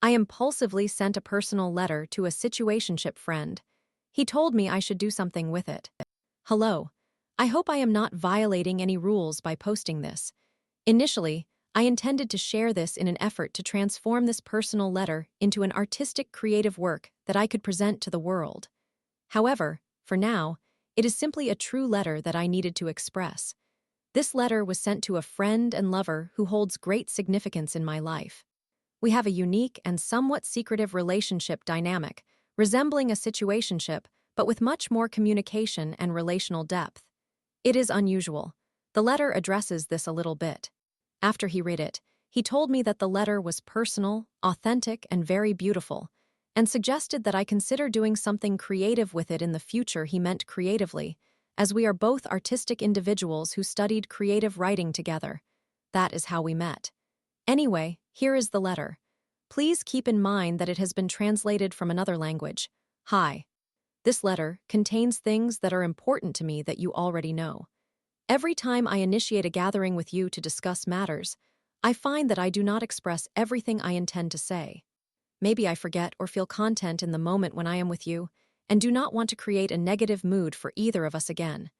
I impulsively sent a personal letter to a situationship friend. He told me I should do something with it. Hello. I hope I am not violating any rules by posting this. Initially, I intended to share this in an effort to transform this personal letter into an artistic creative work that I could present to the world. However, for now, it is simply a true letter that I needed to express. This letter was sent to a friend and lover who holds great significance in my life. We have a unique and somewhat secretive relationship dynamic, resembling a situationship, but with much more communication and relational depth. It is unusual. The letter addresses this a little bit. After he read it, he told me that the letter was personal, authentic, and very beautiful, and suggested that I consider doing something creative with it in the future. He meant creatively, as we are both artistic individuals who studied creative writing together. That is how we met. Anyway, here is the letter. Please keep in mind that it has been translated from another language. Hi. This letter contains things that are important to me that you already know. Every time I initiate a gathering with you to discuss matters, I find that I do not express everything I intend to say. Maybe I forget or feel content in the moment when I am with you, and do not want to create a negative mood for either of us again.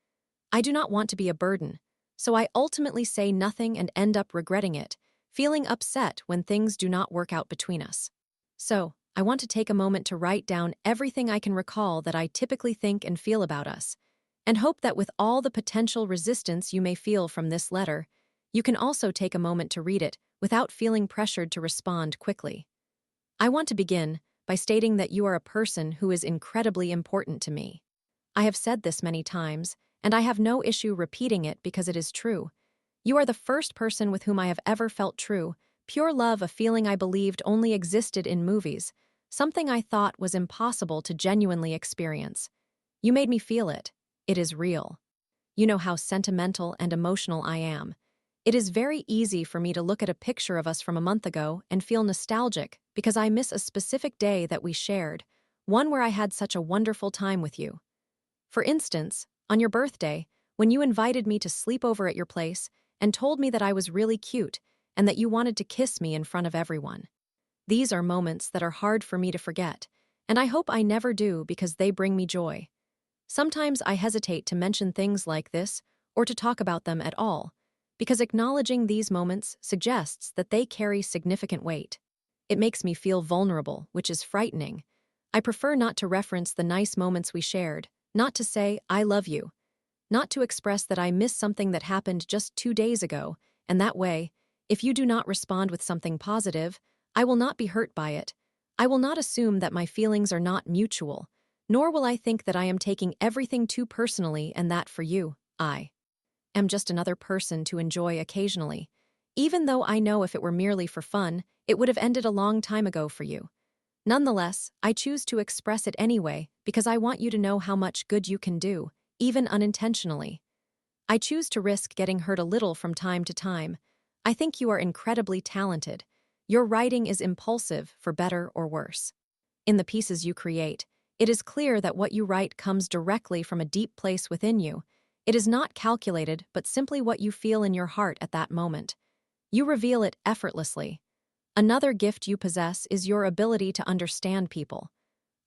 I do not want to be a burden, so I ultimately say nothing and end up regretting it, feeling upset when things do not work out between us. So, I want to take a moment to write down everything I can recall that I typically think and feel about us, and hope that with all the potential resistance you may feel from this letter, you can also take a moment to read it without feeling pressured to respond quickly. I want to begin by stating that you are a person who is incredibly important to me. I have said this many times, and I have no issue repeating it because it is true. You are the first person with whom I have ever felt true, pure love, a feeling I believed only existed in movies, something I thought was impossible to genuinely experience. You made me feel it. It is real. You know how sentimental and emotional I am. It is very easy for me to look at a picture of us from a month ago and feel nostalgic because I miss a specific day that we shared, one where I had such a wonderful time with you. For instance, on your birthday, when you invited me to sleep over at your place and told me that I was really cute and that you wanted to kiss me in front of everyone. These are moments that are hard for me to forget, and I hope I never do because they bring me joy. Sometimes I hesitate to mention things like this or to talk about them at all, because acknowledging these moments suggests that they carry significant weight. It makes me feel vulnerable, which is frightening. I prefer not to reference the nice moments we shared, not to say, I love you, not to express that I miss something that happened just 2 days ago, and that way, if you do not respond with something positive, I will not be hurt by it. I will not assume that my feelings are not mutual, nor will I think that I am taking everything too personally and that for you, I am just another person to enjoy occasionally. Even though I know if it were merely for fun, it would have ended a long time ago for you. Nonetheless, I choose to express it anyway because I want you to know how much good you can do, even unintentionally. I choose to risk getting hurt a little from time to time. I think you are incredibly talented. Your writing is impulsive, for better or worse. In the pieces you create, it is clear that what you write comes directly from a deep place within you. It is not calculated, but simply what you feel in your heart at that moment. You reveal it effortlessly. Another gift you possess is your ability to understand people.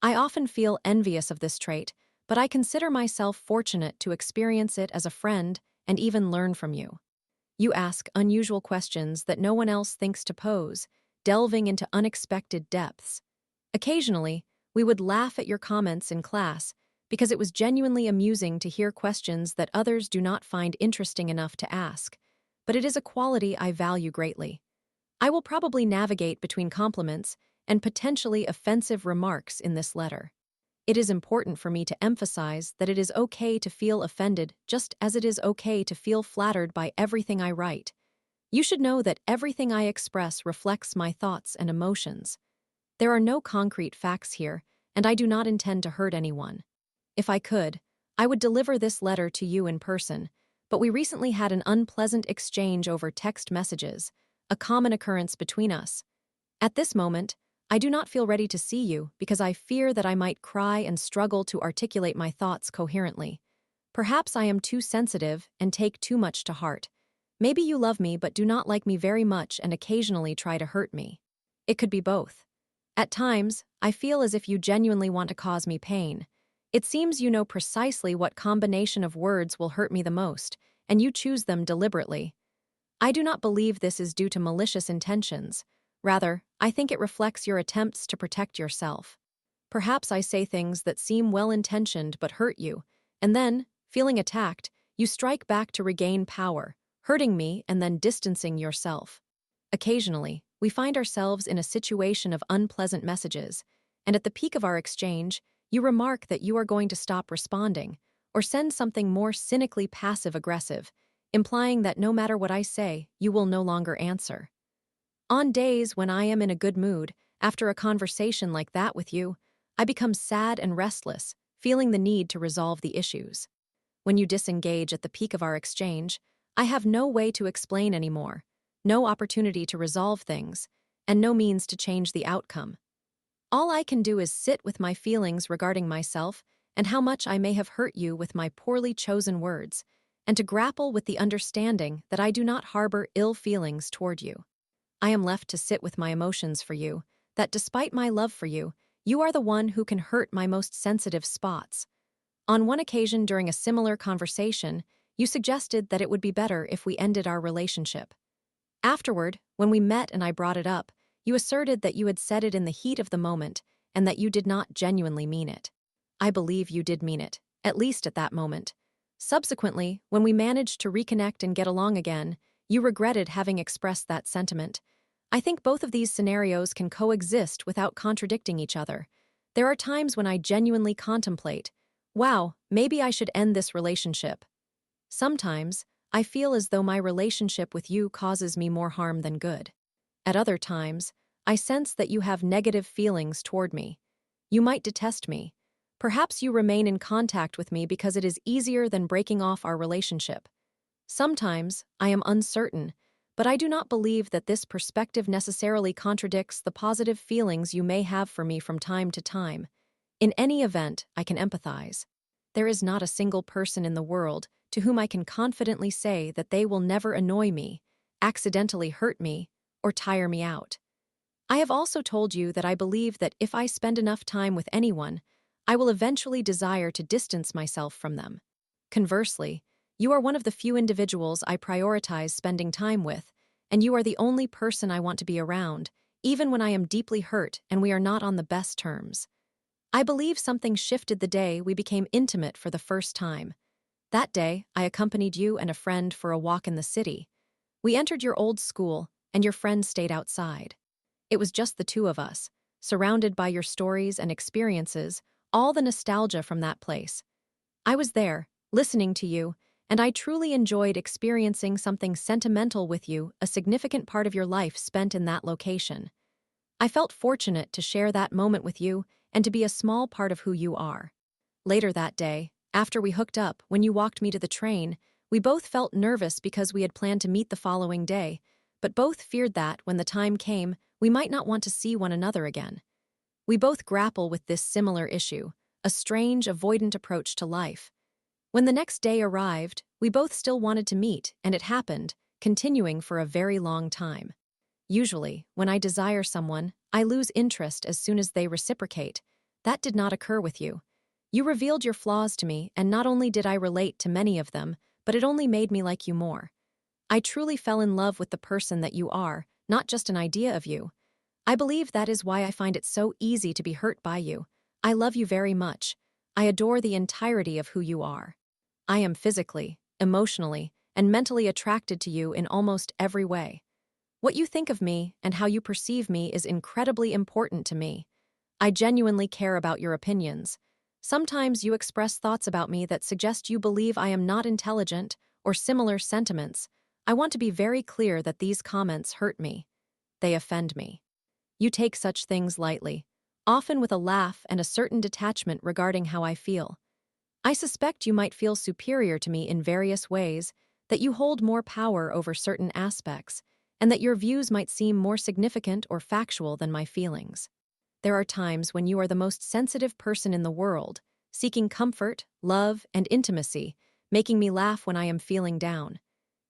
I often feel envious of this trait, but I consider myself fortunate to experience it as a friend and even learn from you. You ask unusual questions that no one else thinks to pose, delving into unexpected depths. Occasionally, we would laugh at your comments in class because it was genuinely amusing to hear questions that others do not find interesting enough to ask, but it is a quality I value greatly. I will probably navigate between compliments and potentially offensive remarks in this letter. It is important for me to emphasize that it is okay to feel offended just as it is okay to feel flattered by everything I write. You should know that everything I express reflects my thoughts and emotions. There are no concrete facts here, and I do not intend to hurt anyone. If I could, I would deliver this letter to you in person, but we recently had an unpleasant exchange over text messages, a common occurrence between us. At this moment, I do not feel ready to see you because I fear that I might cry and struggle to articulate my thoughts coherently. Perhaps I am too sensitive and take too much to heart. Maybe you love me but do not like me very much and occasionally try to hurt me. It could be both. At times, I feel as if you genuinely want to cause me pain. It seems you know precisely what combination of words will hurt me the most, and you choose them deliberately. I do not believe this is due to malicious intentions. Rather, I think it reflects your attempts to protect yourself. Perhaps I say things that seem well-intentioned but hurt you, and then, feeling attacked, you strike back to regain power, hurting me and then distancing yourself. Occasionally, we find ourselves in a situation of unpleasant messages, and at the peak of our exchange, you remark that you are going to stop responding, or send something more cynically passive-aggressive, implying that no matter what I say, you will no longer answer. On days when I am in a good mood, after a conversation like that with you, I become sad and restless, feeling the need to resolve the issues. When you disengage at the peak of our exchange, I have no way to explain anymore, no opportunity to resolve things, and no means to change the outcome. All I can do is sit with my feelings regarding myself and how much I may have hurt you with my poorly chosen words, and to grapple with the understanding that I do not harbor ill feelings toward you. I am left to sit with my emotions for you, that despite my love for you, you are the one who can hurt my most sensitive spots. On one occasion during a similar conversation, you suggested that it would be better if we ended our relationship. Afterward, when we met and I brought it up, you asserted that you had said it in the heat of the moment and that you did not genuinely mean it. I believe you did mean it, at least at that moment. Subsequently, when we managed to reconnect and get along again, you regretted having expressed that sentiment. I think both of these scenarios can coexist without contradicting each other. There are times when I genuinely contemplate, wow, maybe I should end this relationship. Sometimes, I feel as though my relationship with you causes me more harm than good. At other times, I sense that you have negative feelings toward me. You might detest me. Perhaps you remain in contact with me because it is easier than breaking off our relationship. Sometimes, I am uncertain, but I do not believe that this perspective necessarily contradicts the positive feelings you may have for me from time to time. In any event, I can empathize. There is not a single person in the world to whom I can confidently say that they will never annoy me, accidentally hurt me, or tire me out. I have also told you that I believe that if I spend enough time with anyone, I will eventually desire to distance myself from them. Conversely, you are one of the few individuals I prioritize spending time with, and you are the only person I want to be around, even when I am deeply hurt and we are not on the best terms. I believe something shifted the day we became intimate for the first time. That day, I accompanied you and a friend for a walk in the city. We entered your old school, and your friend stayed outside. It was just the two of us, surrounded by your stories and experiences, all the nostalgia from that place. I was there, listening to you, and I truly enjoyed experiencing something sentimental with you, a significant part of your life spent in that location. I felt fortunate to share that moment with you and to be a small part of who you are. Later that day, after we hooked up, when you walked me to the train, we both felt nervous because we had planned to meet the following day, but both feared that, when the time came, we might not want to see one another again. We both grapple with this similar issue, a strange, avoidant approach to life. When the next day arrived, we both still wanted to meet, and it happened, continuing for a very long time. Usually, when I desire someone, I lose interest as soon as they reciprocate. That did not occur with you. You revealed your flaws to me, and not only did I relate to many of them, but it only made me like you more. I truly fell in love with the person that you are, not just an idea of you. I believe that is why I find it so easy to be hurt by you. I love you very much. I adore the entirety of who you are. I am physically, emotionally, and mentally attracted to you in almost every way. What you think of me and how you perceive me is incredibly important to me. I genuinely care about your opinions. Sometimes you express thoughts about me that suggest you believe I am not intelligent or similar sentiments. I want to be very clear that these comments hurt me. They offend me. You take such things lightly, often with a laugh and a certain detachment regarding how I feel. I suspect you might feel superior to me in various ways, that you hold more power over certain aspects, and that your views might seem more significant or factual than my feelings. There are times when you are the most sensitive person in the world, seeking comfort, love, and intimacy, making me laugh when I am feeling down.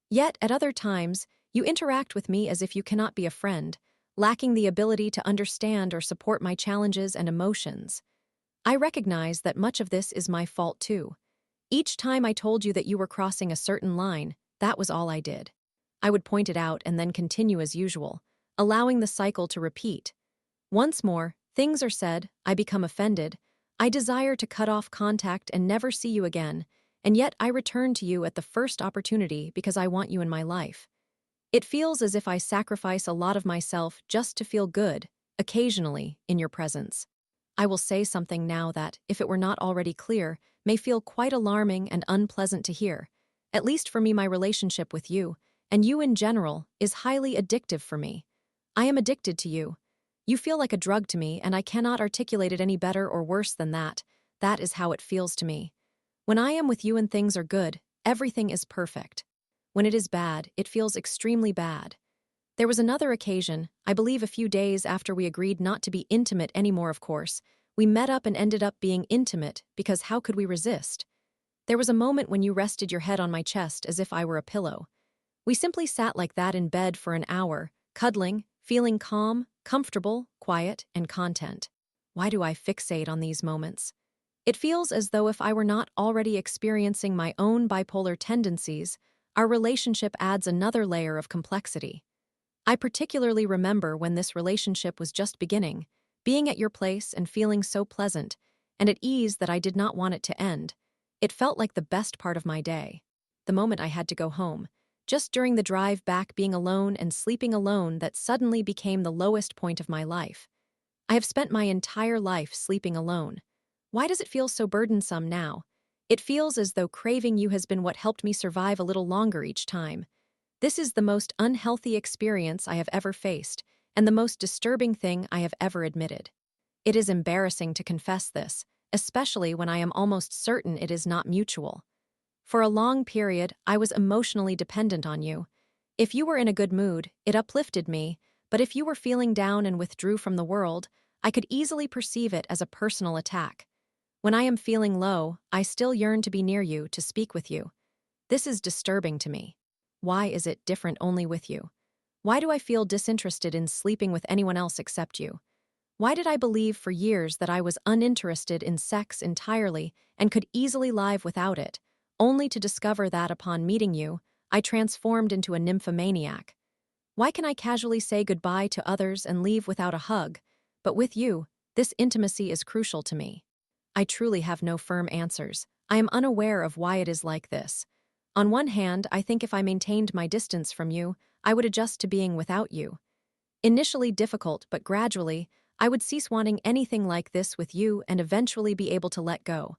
Yet, at other times, you interact with me as if you cannot be a friend, lacking the ability to understand or support my challenges and emotions. I recognize that much of this is my fault too. Each time I told you that you were crossing a certain line, that was all I did. I would point it out and then continue as usual, allowing the cycle to repeat. Once more, things are said, I become offended, I desire to cut off contact and never see you again, and yet I return to you at the first opportunity because I want you in my life. It feels as if I sacrifice a lot of myself just to feel good, occasionally, in your presence. I will say something now that, if it were not already clear, may feel quite alarming and unpleasant to hear. At least for me, my relationship with you, and you in general, is highly addictive for me. I am addicted to you. You feel like a drug to me, and I cannot articulate it any better or worse than that. That is how it feels to me. When I am with you and things are good, everything is perfect. When it is bad, it feels extremely bad. There was another occasion, I believe a few days after we agreed not to be intimate anymore, of course. We met up and ended up being intimate because how could we resist? There was a moment when you rested your head on my chest as if I were a pillow. We simply sat like that in bed for an hour, cuddling, feeling calm, comfortable, quiet, and content. Why do I fixate on these moments? It feels as though if I were not already experiencing my own bipolar tendencies, our relationship adds another layer of complexity. I particularly remember when this relationship was just beginning, being at your place and feeling so pleasant and at ease that I did not want it to end. It felt like the best part of my day. The moment I had to go home, just during the drive back, being alone and sleeping alone, that suddenly became the lowest point of my life. I have spent my entire life sleeping alone. Why does it feel so burdensome now? It feels as though craving you has been what helped me survive a little longer each time. This is the most unhealthy experience I have ever faced, and the most disturbing thing I have ever admitted. It is embarrassing to confess this, especially when I am almost certain it is not mutual. For a long period, I was emotionally dependent on you. If you were in a good mood, it uplifted me, but if you were feeling down and withdrew from the world, I could easily perceive it as a personal attack. When I am feeling low, I still yearn to be near you, to speak with you. This is disturbing to me. Why is it different only with you? Why do I feel disinterested in sleeping with anyone else except you? Why did I believe for years that I was uninterested in sex entirely and could easily live without it, only to discover that upon meeting you, I transformed into a nymphomaniac? Why can I casually say goodbye to others and leave without a hug, but with you, this intimacy is crucial to me? I truly have no firm answers. I am unaware of why it is like this. On one hand, I think if I maintained my distance from you, I would adjust to being without you. Initially difficult, but gradually, I would cease wanting anything like this with you and eventually be able to let go.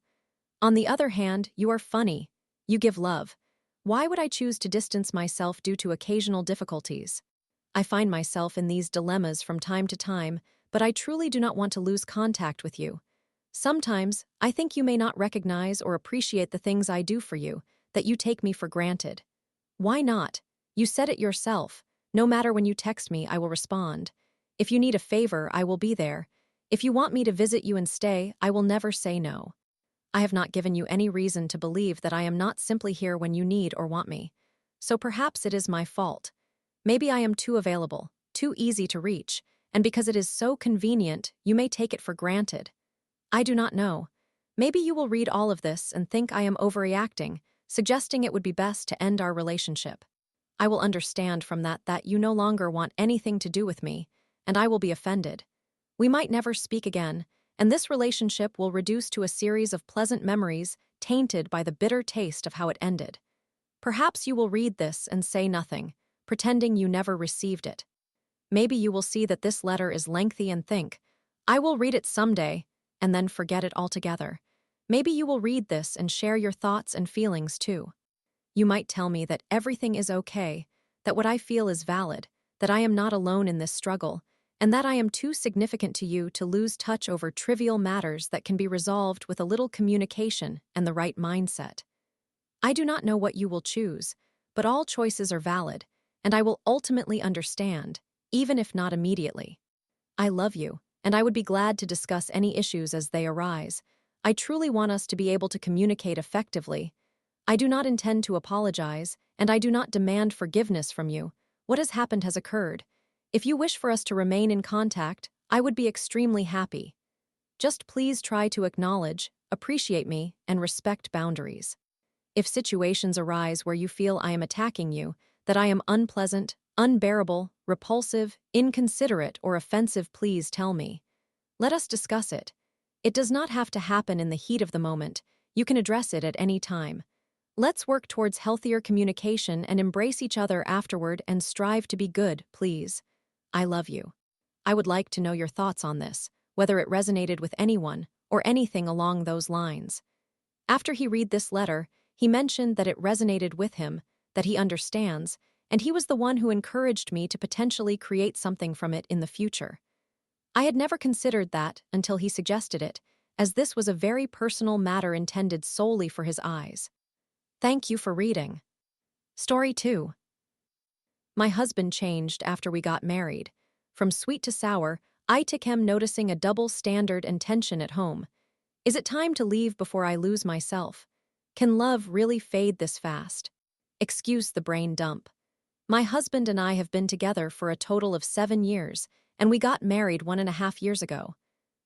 On the other hand, you are funny. You give love. Why would I choose to distance myself due to occasional difficulties? I find myself in these dilemmas from time to time, but I truly do not want to lose contact with you. Sometimes, I think you may not recognize or appreciate the things I do for you, that you take me for granted. Why not? You said it yourself. No matter when you text me, I will respond. If you need a favor, I will be there. If you want me to visit you and stay, I will never say no. I have not given you any reason to believe that I am not simply here when you need or want me. So perhaps it is my fault. Maybe I am too available, too easy to reach, and because it is so convenient, you may take it for granted. I do not know. Maybe you will read all of this and think I am overreacting, suggesting it would be best to end our relationship. I will understand from that you no longer want anything to do with me, and I will be offended. We might never speak again, and this relationship will reduce to a series of pleasant memories tainted by the bitter taste of how it ended. Perhaps you will read this and say nothing, pretending you never received it. Maybe you will see that this letter is lengthy and think, I will read it someday, and then forget it altogether. Maybe you will read this and share your thoughts and feelings too. You might tell me that everything is okay, that what I feel is valid, that I am not alone in this struggle, and that I am too significant to you to lose touch over trivial matters that can be resolved with a little communication and the right mindset. I do not know what you will choose, but all choices are valid, and I will ultimately understand, even if not immediately. I love you, and I would be glad to discuss any issues as they arise. I truly want us to be able to communicate effectively. I do not intend to apologize, and I do not demand forgiveness from you. What has happened has occurred. If you wish for us to remain in contact, I would be extremely happy. Just please try to acknowledge, appreciate me, and respect boundaries. If situations arise where you feel I am attacking you, that I am unpleasant, unbearable, repulsive, inconsiderate, or offensive, please tell me. Let us discuss it. It does not have to happen in the heat of the moment. You can address it at any time. Let's work towards healthier communication and embrace each other afterward and strive to be good, please. I love you. I would like to know your thoughts on this, whether it resonated with anyone or anything along those lines. After he read this letter, he mentioned that it resonated with him, that he understands, and he was the one who encouraged me to potentially create something from it in the future. I had never considered that until he suggested it, as this was a very personal matter intended solely for his eyes. Thank you for reading. Story 2. My husband changed after we got married. From sweet to sour, I took him noticing a double standard and tension at home. Is it time to leave before I lose myself? Can love really fade this fast? Excuse the brain dump. My husband and I have been together for a total of 7 years, and we got married 1.5 years ago.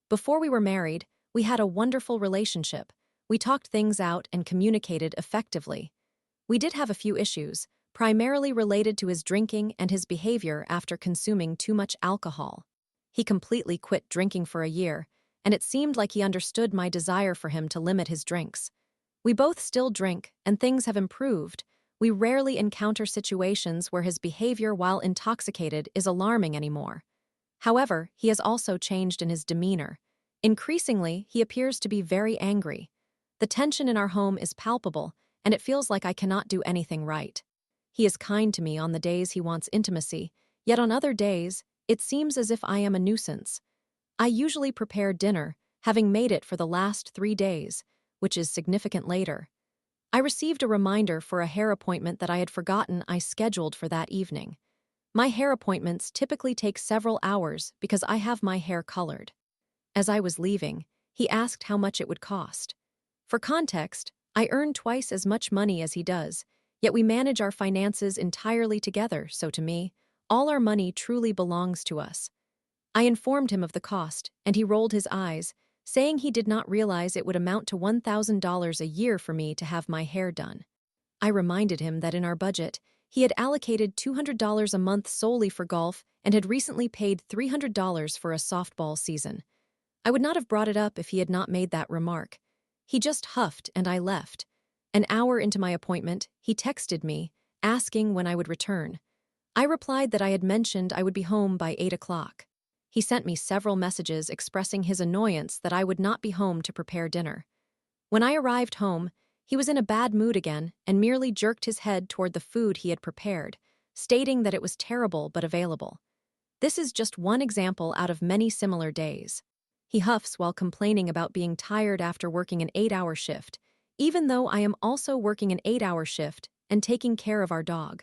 Before we were married, we had a wonderful relationship. We talked things out and communicated effectively. We did have a few issues, primarily related to his drinking and his behavior after consuming too much alcohol. He completely quit drinking for a year, and it seemed like he understood my desire for him to limit his drinks. We both still drink, and things have improved. We rarely encounter situations where his behavior while intoxicated is alarming anymore. However, he has also changed in his demeanor. Increasingly, he appears to be very angry. The tension in our home is palpable, and it feels like I cannot do anything right. He is kind to me on the days he wants intimacy, yet on other days, it seems as if I am a nuisance. I usually prepare dinner, having made it for the last 3 days, which is significant later. I received a reminder for a hair appointment that I had forgotten I scheduled for that evening. My hair appointments typically take several hours because I have my hair colored. As I was leaving, he asked how much it would cost. For context, I earn twice as much money as he does, yet we manage our finances entirely together, so to me, all our money truly belongs to us. I informed him of the cost, and he rolled his eyes, saying he did not realize it would amount to $1,000 a year for me to have my hair done. I reminded him that in our budget, he had allocated $200 a month solely for golf and had recently paid $300 for a softball season. I would not have brought it up if he had not made that remark. He just huffed and I left. An hour into my appointment, he texted me, asking when I would return. I replied that I had mentioned I would be home by 8 o'clock. He sent me several messages expressing his annoyance that I would not be home to prepare dinner. When I arrived home, he was in a bad mood again and merely jerked his head toward the food he had prepared, stating that it was terrible but available. This is just one example out of many similar days. He huffs while complaining about being tired after working an 8-hour shift, even though I am also working an 8-hour shift and taking care of our dog.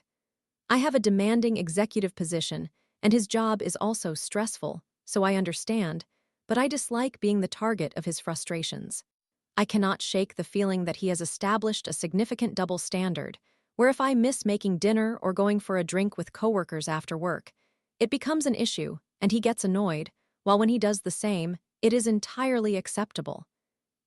I have a demanding executive position, and his job is also stressful, so I understand, but I dislike being the target of his frustrations. I cannot shake the feeling that he has established a significant double standard, where if I miss making dinner or going for a drink with coworkers after work, it becomes an issue, and he gets annoyed, while when he does the same, it is entirely acceptable.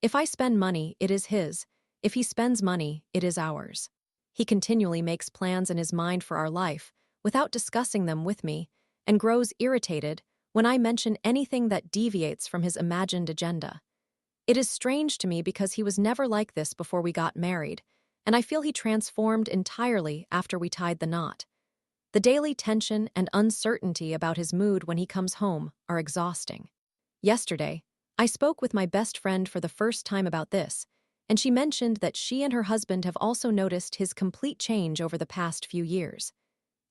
If I spend money, it is his. If he spends money, it is ours. He continually makes plans in his mind for our life, without discussing them with me, and grows irritated when I mention anything that deviates from his imagined agenda. It is strange to me because he was never like this before we got married, and I feel he transformed entirely after we tied the knot. The daily tension and uncertainty about his mood when he comes home are exhausting. Yesterday, I spoke with my best friend for the first time about this, and she mentioned that she and her husband have also noticed his complete change over the past few years.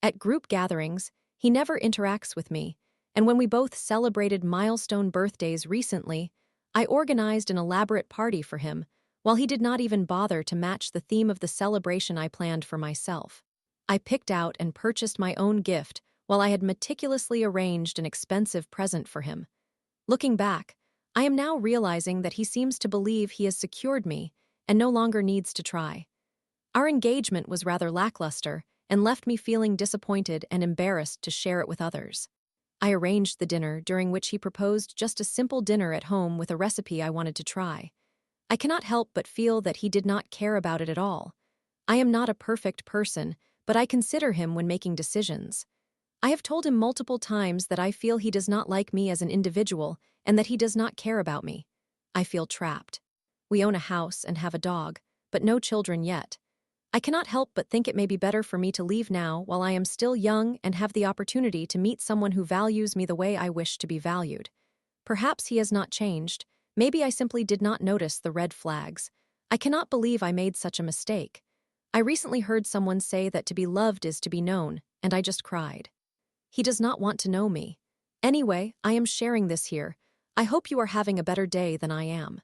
At group gatherings, he never interacts with me, and when we both celebrated milestone birthdays recently, I organized an elaborate party for him, while he did not even bother to match the theme of the celebration I planned for myself. I picked out and purchased my own gift while I had meticulously arranged an expensive present for him. Looking back, I am now realizing that he seems to believe he has secured me and no longer needs to try. Our engagement was rather lackluster and left me feeling disappointed and embarrassed to share it with others. I arranged the dinner, during which he proposed just a simple dinner at home with a recipe I wanted to try. I cannot help but feel that he did not care about it at all. I am not a perfect person, but I consider him when making decisions. I have told him multiple times that I feel he does not like me as an individual and that he does not care about me. I feel trapped. We own a house and have a dog, but no children yet. I cannot help but think it may be better for me to leave now while I am still young and have the opportunity to meet someone who values me the way I wish to be valued. Perhaps he has not changed. Maybe I simply did not notice the red flags. I cannot believe I made such a mistake. I recently heard someone say that to be loved is to be known, and I just cried. He does not want to know me. Anyway, I am sharing this here. I hope you are having a better day than I am.